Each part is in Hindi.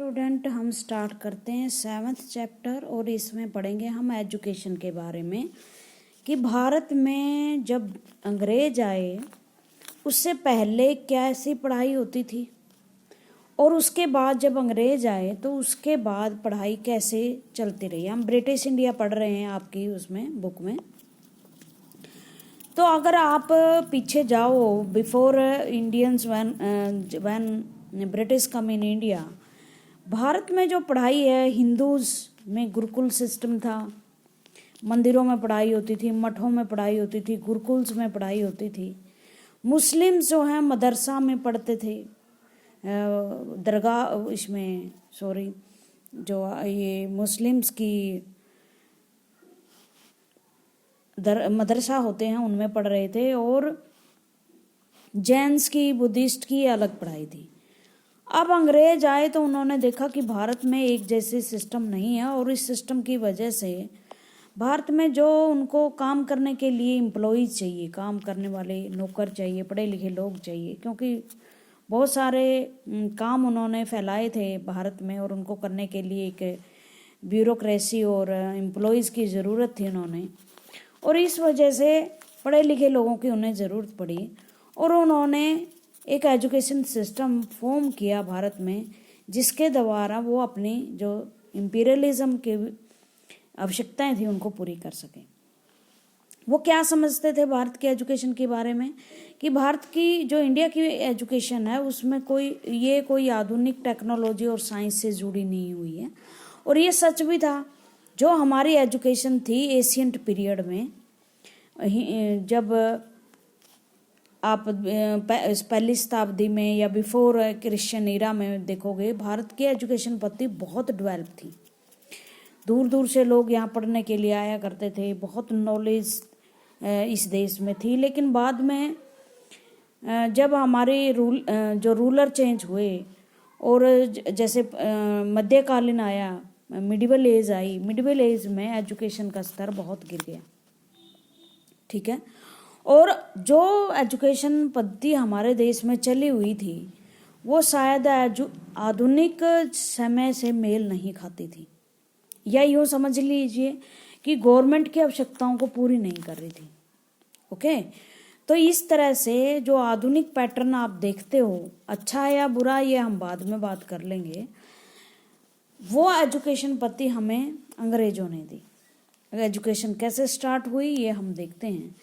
स्टूडेंट, हम स्टार्ट करते हैं 7th चैप्टर और इसमें पढ़ेंगे हम एजुकेशन के बारे में कि भारत में जब अंग्रेज आए उससे पहले कैसी पढ़ाई होती थी और उसके बाद जब अंग्रेज आए तो उसके बाद पढ़ाई कैसे चलती रही। हम ब्रिटिश इंडिया पढ़ रहे हैं आपकी उसमें बुक में। तो अगर आप पीछे जाओ before Indians when British come in India, Bharat में जो पढ़ाई है हिंदूज में गुरुकुल सिस्टम था। मंदिरों में पढ़ाई होती थी, मठों में पढ़ाई होती थी, गुरुकुल्स में पढ़ाई होती थी। मुस्लिम्स जो हैं मदरसा में पढ़ते थे, दरगाह इसमें जो ये मुस्लिम्स की मदरसा होते हैं उनमें पढ़ रहे थे और जैन्स की, बुद्धिस्ट की अलग पढ़ाई थी। अब अंग्रेज आए तो उन्होंने देखा कि भारत में एक जैसे सिस्टम नहीं है और इस सिस्टम की वजह से भारत में जो उनको काम करने के लिए एम्प्लॉयज़ चाहिए, काम करने वाले नौकर चाहिए, पढ़े लिखे लोग चाहिए, क्योंकि बहुत सारे काम उन्होंने फैलाए थे भारत में और उनको करने के लिए एक ब्यूरोक्रेसी और एम्प्लॉयज़ की ज़रूरत थी उन्होंने, और इस वजह से पढ़े लिखे लोगों की उन्हें ज़रूरत पड़ी और उन्होंने एक एजुकेशन सिस्टम फॉर्म किया भारत में, जिसके द्वारा वो अपनी जो इम्पीरियलिज्म की आवश्यकताएं थी उनको पूरी कर सकें। वो क्या समझते थे भारत के एजुकेशन के बारे में कि भारत की जो इंडिया की एजुकेशन है उसमें कोई आधुनिक टेक्नोलॉजी और साइंस से जुड़ी नहीं हुई है। और ये सच भी था। जो हमारी एजुकेशन थी एशियंट पीरियड में, जब आप पहली शताब्दी में या बिफोर क्रिश्चियन ईरा में देखोगे, भारत की एजुकेशन पद्धति बहुत डेवलप थी। दूर दूर से लोग यहाँ पढ़ने के लिए आया करते थे, बहुत नॉलेज इस देश में थी। लेकिन बाद में जब हमारे रूलर चेंज हुए और जैसे मध्यकालीन आया, मिडिवल एज आई, मिडिवल एज में एजुकेशन का स्तर बहुत गिर गया। ठीक है। और जो एजुकेशन पद्धति हमारे देश में चली हुई थी वो शायद आधुनिक समय से मेल नहीं खाती थी, या यूँ समझ लीजिए कि गवर्नमेंट की आवश्यकताओं को पूरी नहीं कर रही थी। ओके। तो इस तरह से जो आधुनिक पैटर्न आप देखते हो, अच्छा है या बुरा ये हम बाद में बात कर लेंगे, वो एजुकेशन पद्धति हमें अंग्रेजों ने दी। एजुकेशन कैसे स्टार्ट हुई ये हम देखते हैं।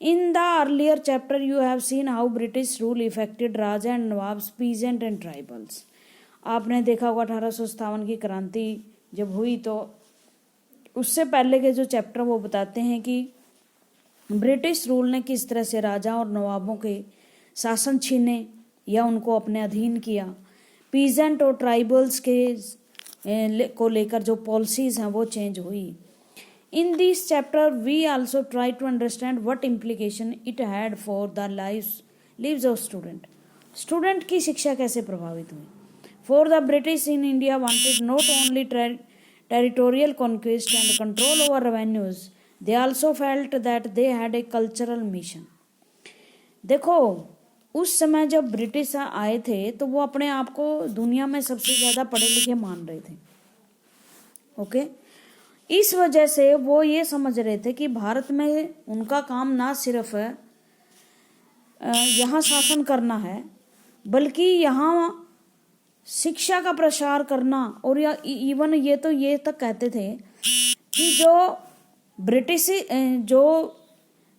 In the earlier chapter, you have seen how British rule affected Raja and Nawabs, peasant and tribals. आपने देखा होगा 1857 की क्रांति जब हुई तो उससे पहले के जो चैप्टर वो बताते हैं कि ब्रिटिश रूल ने किस तरह से राजा और नवाबों के शासन छीने या उनको अपने अधीन किया। पीजेंट और ट्राइबल्स को लेकर जो पॉलिसीज हैं वो चेंज हुई। In this chapter, we also try to understand what implication it had for the lives of student. Student की शिक्षा कैसे प्रभावित हुई। For the British in India wanted not only territorial conquest and control over revenues, they also felt that they had a cultural mission. देखो, उस समय जब ब्रिटिश आए थे तो वो अपने आप को दुनिया में सबसे ज़्यादा पढ़े लिखे मान रहे थे। ओके। इस वजह से वो ये समझ रहे थे कि भारत में उनका काम ना सिर्फ यहाँ शासन करना है, बल्कि यहाँ शिक्षा का प्रसार करना। और इवन ये तक कहते थे कि जो ब्रिटिश जो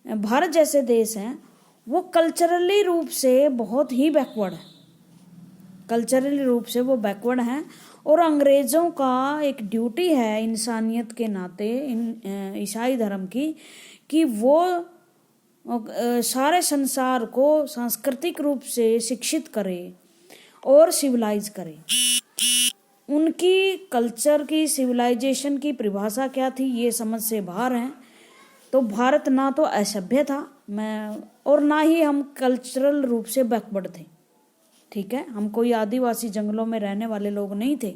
भारत जैसे देश हैं वो कल्चरली रूप से बहुत ही बैकवर्ड है, कल्चरली रूप से वो बैकवर्ड हैं। और अंग्रेज़ों का एक ड्यूटी है इंसानियत के नाते ईसाई धर्म की कि वो सारे संसार को सांस्कृतिक रूप से शिक्षित करे और सिविलाइज करे। उनकी कल्चर की, सिविलाइजेशन की परिभाषा क्या थी ये समझ से बाहर है। तो भारत ना तो असभ्य था और ना ही हम कल्चरल रूप से बैकवर्ड थे। ठीक है। हम कोई आदिवासी जंगलों में रहने वाले लोग नहीं थे।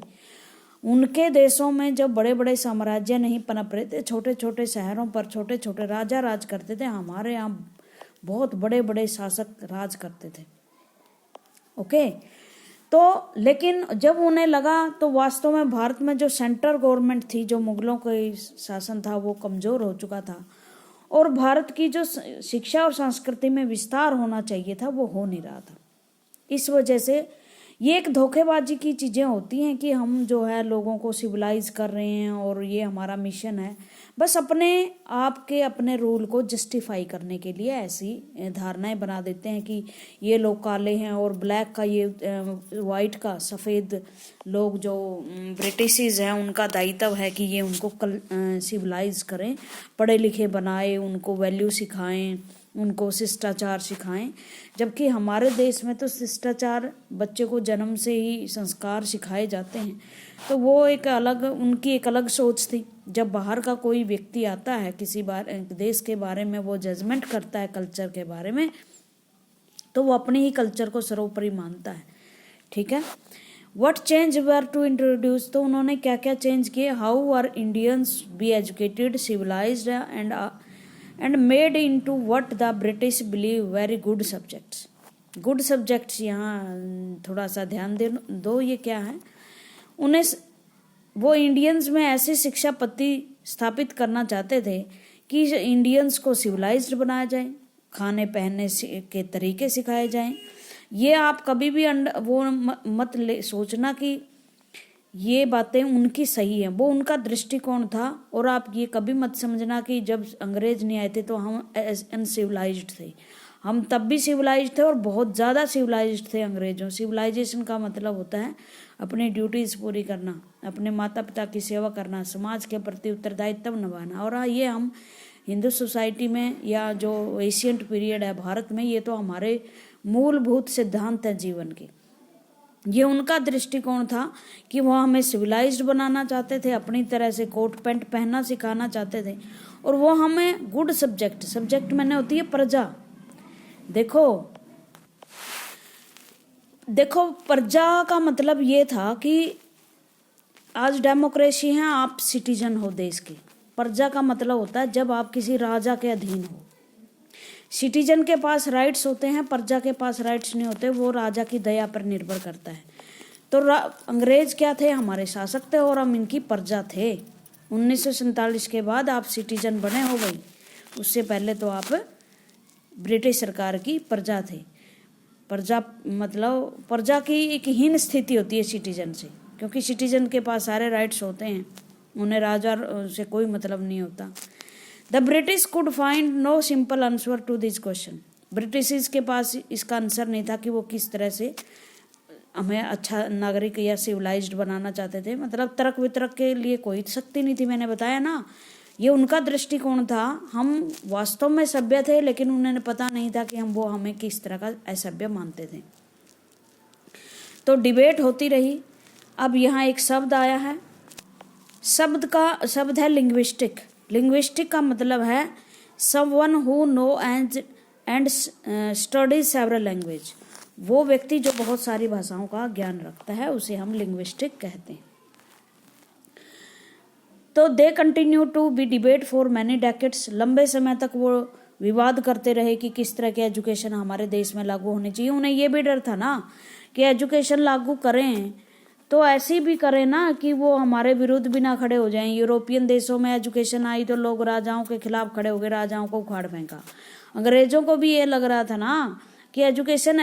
उनके देशों में जब बड़े बड़े साम्राज्य नहीं पनप रहे थे, छोटे छोटे शहरों पर छोटे छोटे राजा राज करते थे। हमारे यहाँ बहुत बड़े बड़े शासक राज करते थे। ओके। तो लेकिन जब उन्हें लगा तो वास्तव में भारत में जो सेंट्रल गवर्नमेंट थी, जो मुगलों का शासन था, वो कमजोर हो चुका था और भारत की जो शिक्षा और संस्कृति में विस्तार होना चाहिए था वो हो नहीं रहा था। इस वजह से ये एक धोखेबाजी की चीज़ें होती हैं कि हम जो है लोगों को सिविलाइज कर रहे हैं और ये हमारा मिशन है, बस अपने आप के अपने रूल को जस्टिफाई करने के लिए ऐसी धारणाएं बना देते हैं कि ये लोग काले हैं और ब्लैक का, ये वाइट का, सफ़ेद लोग जो ब्रिटिशेस हैं उनका दायित्व है कि ये उनको सिविलाइज करें, पढ़े लिखे बनाए, उनको वैल्यू सिखाएं, उनको शिष्टाचार सिखाएं। जबकि हमारे देश में तो शिष्टाचार बच्चे को जन्म से ही संस्कार सिखाए जाते हैं। तो वो एक अलग, उनकी एक अलग सोच थी। जब बाहर का कोई व्यक्ति आता है किसी देश के बारे में, वो जजमेंट करता है कल्चर के बारे में, तो वो अपने ही कल्चर को सर्वोपरि मानता है। ठीक है। What change were to introduce, तो उन्होंने क्या क्या चेंज किए। How are Indians be educated, civilised and made into what the British believe very good subjects. Good subjects यहाँ थोड़ा सा ध्यान दो, ये क्या है। उन्हें वो इंडियंस में ऐसी शिक्षा पद्धति स्थापित करना चाहते थे कि इंडियंस को सिविलाइज्ड बनाया जाए, खाने पहनने के तरीके सिखाए जाएं। ये आप कभी भी वो मत सोचना कि ये बातें उनकी सही हैं, वो उनका दृष्टिकोण था। और आप ये कभी मत समझना कि जब अंग्रेज नहीं आए थे तो हम अनसिविलाइज्ड थे। हम तब भी सिविलाइज्ड थे और बहुत ज़्यादा सिविलाइज्ड थे अंग्रेजों। सिविलाइजेशन का मतलब होता है अपनी ड्यूटीज पूरी करना, अपने माता पिता की सेवा करना, समाज के प्रति उत्तरदायित्व निभाना। और ये हम हिंदू सोसाइटी में या जो एशियंट पीरियड है भारत में, ये तो हमारे मूलभूत सिद्धांत हैं जीवन के। ये उनका दृष्टिकोण था कि वो हमें सिविलाइज्ड बनाना चाहते थे, अपनी तरह से कोट पैंट पहनना सिखाना चाहते थे। और वो हमें गुड सब्जेक्ट मैंने होती है प्रजा। देखो प्रजा का मतलब ये था कि आज डेमोक्रेसी है, आप सिटीजन हो देश के। प्रजा का मतलब होता है जब आप किसी राजा के अधीन हो। सिटीजन के पास राइट्स होते हैं, प्रजा के पास राइट्स नहीं होते, वो राजा की दया पर निर्भर करता है। तो अंग्रेज क्या थे, हमारे शासक थे और हम इनकी प्रजा थे। 1947 के बाद आप सिटीजन बने हो गई, उससे पहले तो आप ब्रिटिश सरकार की प्रजा थे। प्रजा मतलब प्रजा की एक हीन स्थिति होती है सिटीजन से, क्योंकि सिटीजन के पास सारे राइट्स होते हैं, उन्हें राजा से कोई मतलब नहीं होता। The British could find no simple answer to this question. British के पास इसका आंसर नहीं था कि वो किस तरह से हमें अच्छा नागरिक या सिविलाइज्ड बनाना चाहते थे। मतलब तर्क वितर्क के लिए कोई शक्ति नहीं थी, मैंने बताया ना। ये उनका दृष्टिकोण था। हम वास्तव में सभ्य थे, लेकिन उन्हें पता नहीं था कि वो हमें किस तरह का असभ्य मानते थे। तो डिबेट होती रही। अब यहाँ एक शब्द आया है, शब्द है लिंग्विस्टिक। लिंग्विस्टिक का मतलब है someone who know and study several language. वो व्यक्ति जो बहुत सारी भाषाओं का ज्ञान रखता है, उसे हम लिंग्विस्टिक कहते हैं। तो they continue to be debate for many decades. लंबे समय तक वो विवाद करते रहे कि किस तरह की एजुकेशन हमारे देश में लागू होनी चाहिए। उन्हें ये भी डर था ना कि एजुकेशन लागू करें तो ऐसी भी करें ना कि वो हमारे विरुद्ध भी ना खड़े हो जाएं। यूरोपियन देशों में एजुकेशन आई तो लोग राजाओं के खिलाफ खड़े हो गए, राजाओं को उखाड़ फेंका। अंग्रेजों को भी ये लग रहा था ना कि एजुकेशन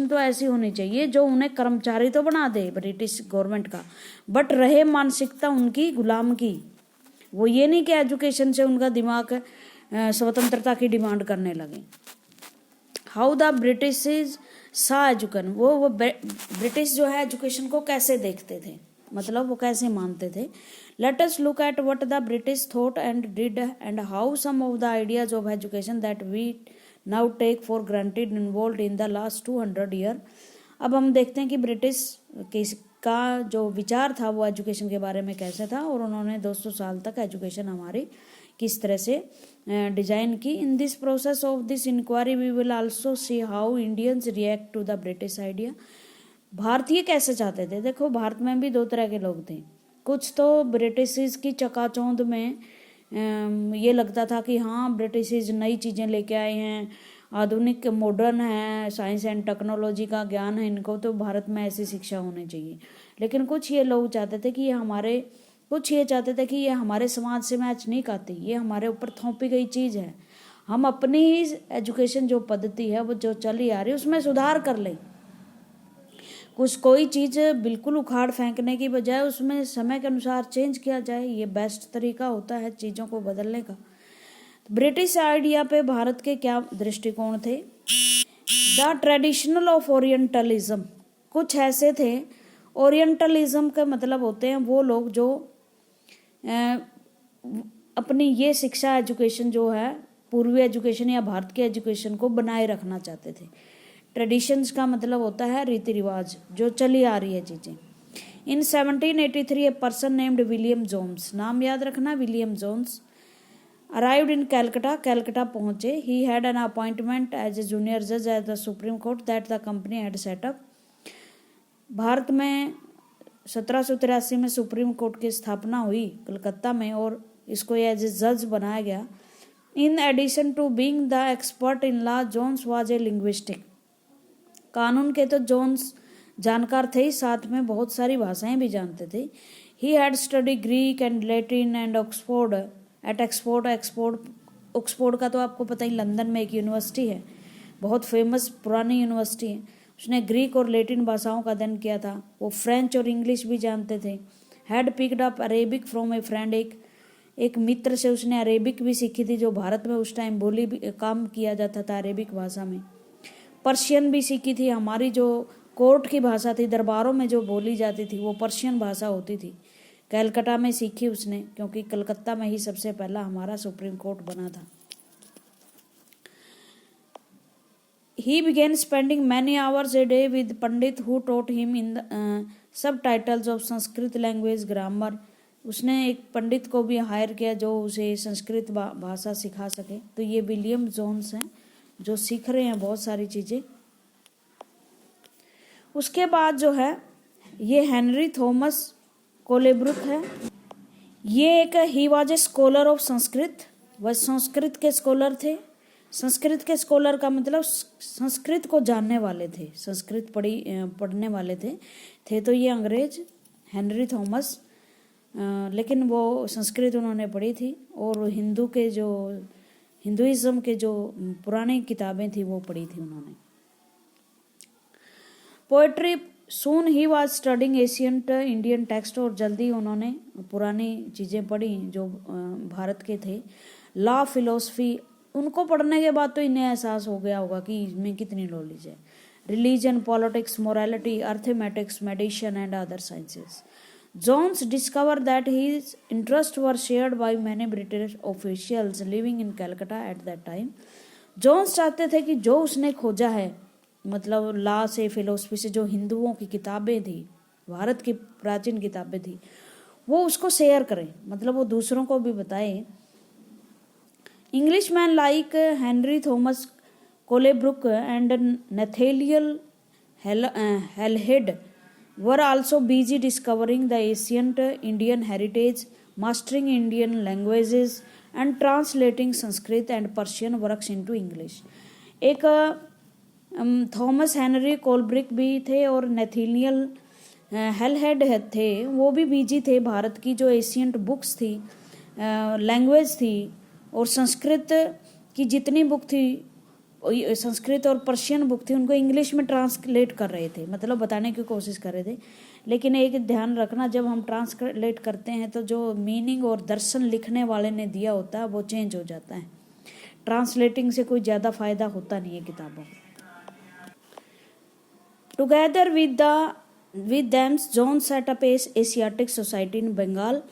तो ऐसी होनी चाहिए जो उन्हें कर्मचारी तो बना दे ब्रिटिश गवर्नमेंट का, बट रहे मानसिकता उनकी गुलाम की। वो ये नहीं कि एजुकेशन से उनका दिमाग स्वतंत्रता की डिमांड करने लगे। हाउ द ब्रिटिश सा एजुकेशन, वो ब्रिटिश जो है एजुकेशन को कैसे देखते थे, मतलब वो कैसे मानते थे। Let us look at what the British thought and did and how some of the ideas of education that we now take for granted involve in the last 200 year. अब हम देखते हैं कि ब्रिटिश का जो विचार था वो एजुकेशन के बारे में कैसे था, और उन्होंने 200 साल तक एजुकेशन हमारी किस तरह से डिजाइन की। In this process of this inquiry we will also see how Indians react to the British idea. भारतीय कैसे चाहते थे। देखो भारत में भी दो तरह के लोग थे। कुछ तो ब्रिटिश की चकाचौंध में ये लगता था कि हाँ ब्रिटिश नई चीज़ें लेके आए हैं, आधुनिक मॉडर्न है, साइंस एंड टेक्नोलॉजी का ज्ञान है इनको, तो भारत में ऐसी शिक्षा होनी चाहिए। लेकिन कुछ ये लोग चाहते थे कि ये हमारे समाज से मैच नहीं खाती, ये हमारे ऊपर थोपी गई चीज़ है, हम अपनी ही एजुकेशन जो पद्धति है वो जो चली आ रही है उसमें सुधार कर लें। कोई चीज़ बिल्कुल उखाड़ फेंकने की बजाय उसमें समय के अनुसार चेंज किया जाए, ये बेस्ट तरीका होता है चीज़ों को बदलने का। ब्रिटिश आइडिया पे भारत के क्या दृष्टिकोण थे? द ट्रेडिशनल ऑफ ओरिएंटलिज्म, कुछ ऐसे थे। ओरिएंटलिज्म का मतलब होते हैं वो लोग जो अपनी ये शिक्षा एजुकेशन जो है पूर्वी एजुकेशन या भारत के एजुकेशन को बनाए रखना चाहते थे। ट्रेडिशंस का मतलब होता है रीति रिवाज जो चली आ रही है चीज़ें। In 1783 a person named William Jones, नाम याद रखना William Jones, arrived in Calcutta, Calcutta पहुंचे। He had an appointment as a junior जज at the supreme court that the company had set up. Bharat में 1783 में सुप्रीम कोर्ट की स्थापना हुई कलकत्ता में और इसको एज ए जज बनाया गया। In addition to being the expert in law, Jones was a linguistic, कानून के तो जोन्स जानकार थे ही, साथ में बहुत सारी भाषाएं भी जानते थे। He had study Greek and Latin and Oxford at Oxford का तो आपको पता ही, लंदन में एक यूनिवर्सिटी है, बहुत फेमस पुरानी यूनिवर्सिटी है। उसने ग्रीक और लैटिन भाषाओं का अध्ययन किया था। वो फ्रेंच और इंग्लिश भी जानते थे। Had picked up Arabic from A friend, एक मित्र से उसने अरेबिक भी सीखी थी, जो भारत में उस टाइम काम किया जाता था अरेबिक भाषा में। पर्शियन भी सीखी थी, हमारी जो कोर्ट की भाषा थी, दरबारों में जो बोली जाती थी वो पर्शियन भाषा होती थी। कलकत्ता में सीखी उसने, क्योंकि कलकत्ता में ही सबसे पहला हमारा सुप्रीम कोर्ट बना था। He began spending many hours a day with Pandit who taught him in the subtitles of Sanskrit language grammar. उसने एक पंडित को भी हायर किया जो उसे संस्कृत भाषा सिखा सके। तो ये विलियम जोन्स हैं जो सीख रहे हैं बहुत सारी चीज़ें। उसके बाद जो है ये हेनरी थॉमस कोलेब्रुक है। ये एक he was a scholar of Sanskrit, वह संस्कृत के स्कॉलर थे। संस्कृत के स्कॉलर का मतलब संस्कृत को जानने वाले थे, संस्कृत पढ़ने वाले थे तो ये अंग्रेज हेनरी थॉमस, लेकिन वो संस्कृत उन्होंने पढ़ी थी और हिंदुइज्म के जो पुरानी किताबें थी वो पढ़ी थी उन्होंने। Poetry, soon he was studying ancient Indian text, और जल्दी उन्होंने पुरानी चीज़ें पढ़ी जो भारत के थे। लॉ, फिलोसफी, उनको पढ़ने के बाद तो इन्हें एहसास हो गया होगा कि इसमें कितनी नॉलेज है। Religion, politics, morality, arithmetics, medicine and other sciences. Jones discover that his interest were shared by many British officials living in Calcutta at that time. Jones चाहते थे कि जो उसने खोजा है, मतलब लॉ से, फिलोसफी से, जो हिंदुओं की किताबें थी, भारत की प्राचीन किताबें थी, वो उसको शेयर करें, मतलब वो दूसरों को भी बताए। Englishmen like Henry Thomas Colebrooke and Nathaniel Halhed were also busy discovering the ancient Indian heritage, mastering Indian languages and translating Sanskrit and Persian works into English. एक थॉमस हेनरी कोलब्रिक भी थे और नेथेनियल हेलहेड थे, वो भी बिजी थे भारत की जो एशियंट बुक्स थी, लैंग्वेज थी और संस्कृत की जितनी बुक थी, संस्कृत और पर्शियन बुक थी, उनको इंग्लिश में ट्रांसलेट कर रहे थे, मतलब बताने की कोशिश कर रहे थे। लेकिन एक ध्यान रखना, जब हम ट्रांसलेट करते हैं तो जो मीनिंग और दर्शन लिखने वाले ने दिया होता है वो चेंज हो जाता है। ट्रांसलेटिंग से कोई ज़्यादा फायदा होता नहीं है किताबों को। Together with them John set up Asiatic Society in Bengal.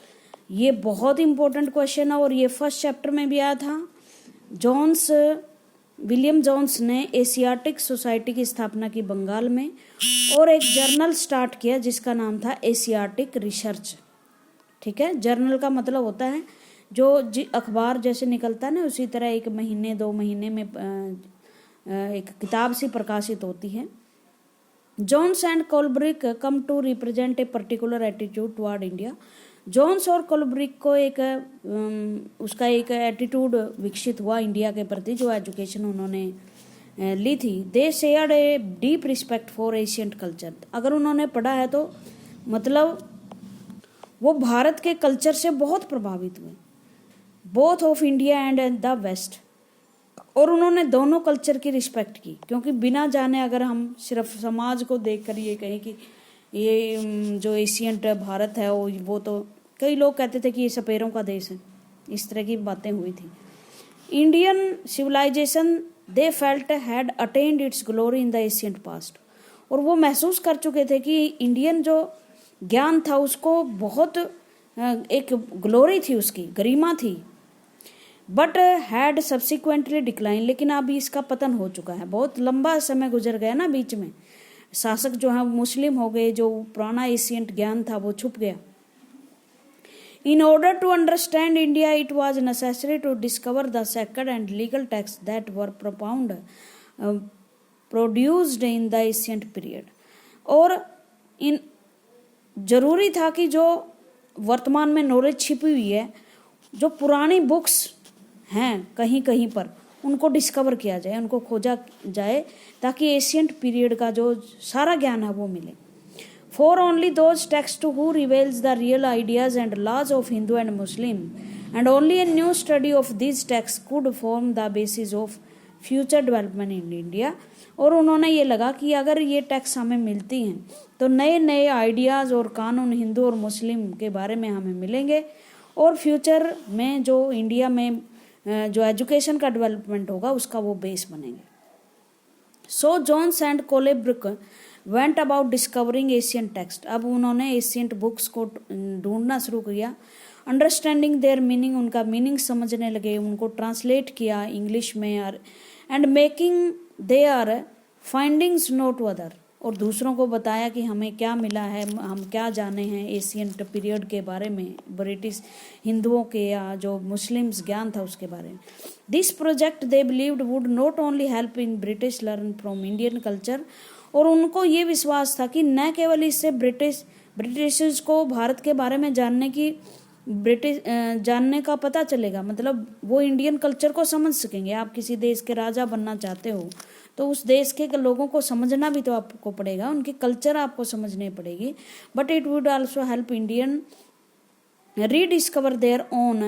ये बहुत इंपॉर्टेंट क्वेश्चन है और ये फर्स्ट चैप्टर में भी आया था। विलियम जोन्स ने एशियाटिक सोसाइटी की स्थापना की बंगाल में और एक जर्नल स्टार्ट किया जिसका नाम था एशियाटिक रिसर्च। ठीक है, जर्नल का मतलब होता है जो अखबार जैसे निकलता है ना, उसी तरह 1 महीने 2 महीने में एक किताब सी प्रकाशित होती है। Jones and Colebrooke came to represent a particular attitude toward India. Jones और कोलब्रिक को उसका एक एटीट्यूड विकसित हुआ इंडिया के प्रति, जो एजुकेशन उन्होंने ली थी। दे shared a deep respect for ancient culture. अगर उन्होंने पढ़ा है तो मतलब वो भारत के कल्चर से बहुत प्रभावित हुए, both of India and the West. और उन्होंने दोनों कल्चर की रिस्पेक्ट की, क्योंकि बिना जाने अगर हम सिर्फ समाज को देखकर ये कहें कि ये जो एशियंट भारत है वो तो कई लोग कहते थे कि ये सपेरों का देश है, इस तरह की बातें हुई थी। Indian civilisation they felt had attend its glory in the ancient past. और वो महसूस कर चुके थे कि इंडियन जो ज्ञान था उसको बहुत एक ग्लोरी थी, उसकी गरिमा थी। बट हैड सब्सिक्वेंटली डिक्लाइन, लेकिन अब इसका पतन हो चुका है। बहुत लंबा समय गुजर गया ना बीच में, शासक जो है मुस्लिम हो गए, जो पुराना एशियंट ज्ञान था वो छुप गया। In order to understand India, it was necessary to discover the sacred and legal texts that were produced in the ancient period. और इन जरूरी था कि जो वर्तमान में नॉलेज छिपी हुई है, जो पुरानी बुक्स हैं कहीं कहीं पर, उनको डिस्कवर किया जाए, उनको खोजा जाए, ताकि एशियंट पीरियड का जो सारा ज्ञान है वो मिले। For only those texts who reveals the real ideas and laws of Hindu and Muslim, and only a new study of these texts could form the basis of future development in India. और उन्होंने ये लगा कि अगर ये टेक्स्ट हमें मिलती हैं तो नए नए आइडियाज़ और कानून हिंदू और मुस्लिम के बारे में हमें मिलेंगे, और फ्यूचर में जो इंडिया में जो एजुकेशन का डेवलपमेंट होगा उसका वो बेस बनेंगे। So Jones and Colebrooke went about discovering Asian text. अब उन्होंने एशियंट बुक्स को ढूंढना शुरू किया, अंडरस्टैंडिंग देयर मीनिंग, उनका मीनिंग समझने लगे, उनको ट्रांसलेट किया इंग्लिश में, and making their findings known to other, और दूसरों को बताया कि हमें क्या मिला है, हम क्या जाने हैं एशियंट पीरियड के बारे में, ब्रिटिश हिंदुओं के या जो मुस्लिम्स ज्ञान था उसके बारे में। This project they believed would not only help in British learn from Indian culture, और उनको ये विश्वास था कि न केवल इससे ब्रिटिशर्स को भारत के बारे में जानने का पता चलेगा, मतलब वो इंडियन कल्चर को समझ सकेंगे। आप किसी देश के राजा बनना चाहते हो तो उस देश के लोगों को समझना भी तो आपको पड़ेगा, उनकी कल्चर आपको समझनी पड़ेगी। But it would also help Indian rediscover their own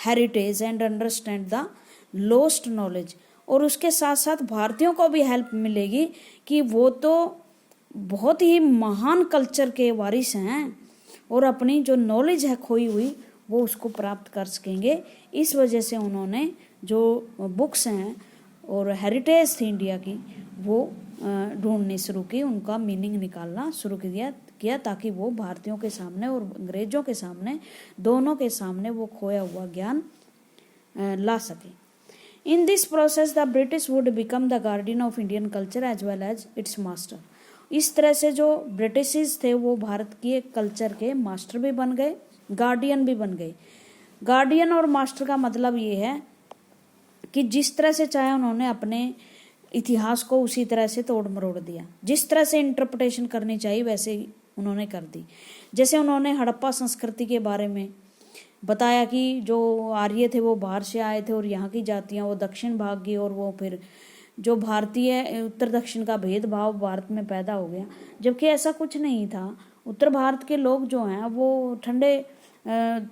heritage and understand the lost knowledge. और उसके साथ साथ भारतीयों को भी हेल्प मिलेगी कि वो तो बहुत ही महान कल्चर के वारिस हैं और अपनी जो नॉलेज है खोई हुई वो उसको प्राप्त कर सकेंगे। इस वजह से उन्होंने जो बुक्स हैं और हेरिटेज थी इंडिया की वो ढूंढनी शुरू की, उनका मीनिंग निकालना शुरू किया ताकि वो भारतीयों के सामने और अंग्रेजों के सामने, दोनों के सामने वो खोया हुआ ज्ञान ला सके। In this process, the British would become the guardian of Indian culture as well as its master. इस तरह से जो ब्रिटिश थे वो भारत की कल्चर के मास्टर भी बन गए, गार्डियन भी बन गए। गार्डियन और मास्टर का मतलब ये है कि जिस तरह से चाहे उन्होंने अपने इतिहास को उसी तरह से तोड़ मरोड़ दिया, जिस तरह से इंटरप्रिटेशन करनी चाहिए वैसे ही उन्होंने कर दी। जैसे उन्होंने हड़प्पा संस्कृति के बारे में बताया कि जो आर्य थे वो बाहर से आए थे और यहाँ की जातियाँ वो दक्षिण भाग गई, और वो फिर जो भारतीय उत्तर दक्षिण का भेदभाव भारत में पैदा हो गया, जबकि ऐसा कुछ नहीं था। उत्तर भारत के लोग जो हैं वो ठंडे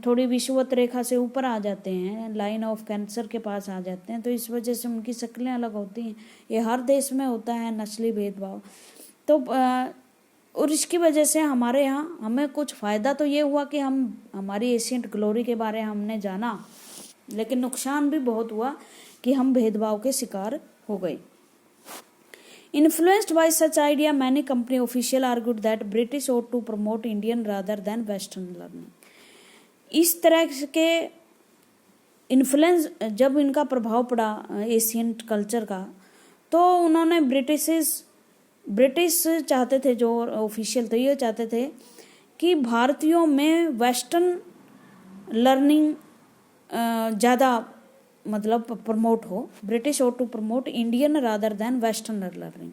थोड़ी विषुवत रेखा से ऊपर आ जाते हैं, लाइन ऑफ कैंसर के पास आ जाते हैं, तो इस वजह से उनकी शक्लें अलग होती हैं। ये हर देश में होता है नस्ली भेदभाव। तो और इसकी वजह से हमारे यहाँ हमें कुछ फ़ायदा तो ये हुआ कि हमारी एशियंट ग्लोरी के बारे में हमने जाना, लेकिन नुकसान भी बहुत हुआ कि हम भेदभाव के शिकार हो गए। Influenced by such idea many company official argued that British ought to promote Indian rather than western learning. इस तरह के इन्फ्लुएंस जब इनका प्रभाव पड़ा एशियंट कल्चर का, तो उन्होंने ब्रिटिश चाहते थे, जो ऑफिशियल थे ये चाहते थे कि भारतीयों में वेस्टर्न लर्निंग ज़्यादा मतलब प्रमोट हो। British ought to promote Indian rather than western learning.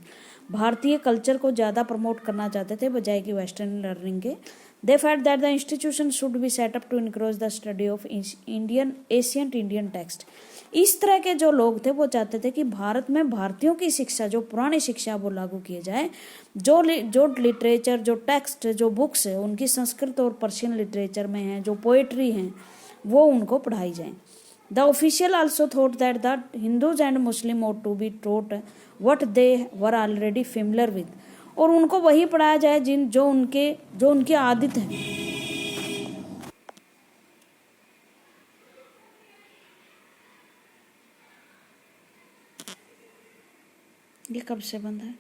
भारतीय कल्चर को ज़्यादा प्रमोट करना चाहते थे बजाय कि वेस्टर्न लर्निंग के, They felt that the institution should be set up to encourage the study of ancient Indian text. इस तरह के जो लोग थे वो चाहते थे कि भारत में भारतीयों की शिक्षा, जो पुरानी शिक्षा, वो लागू किए जाए। जो लिटरेचर, जो टेक्स्ट, जो बुक्स है उनकी संस्कृत और पर्शियन लिटरेचर में है, जो पोएट्री हैं वो उनको पढ़ाई जाए। The official also thought that the Hindus and Muslim ought to be taught what they were already familiar with, और उनको वही पढ़ाया जाए जो उनके आदित हैं। ये कब से बंद है?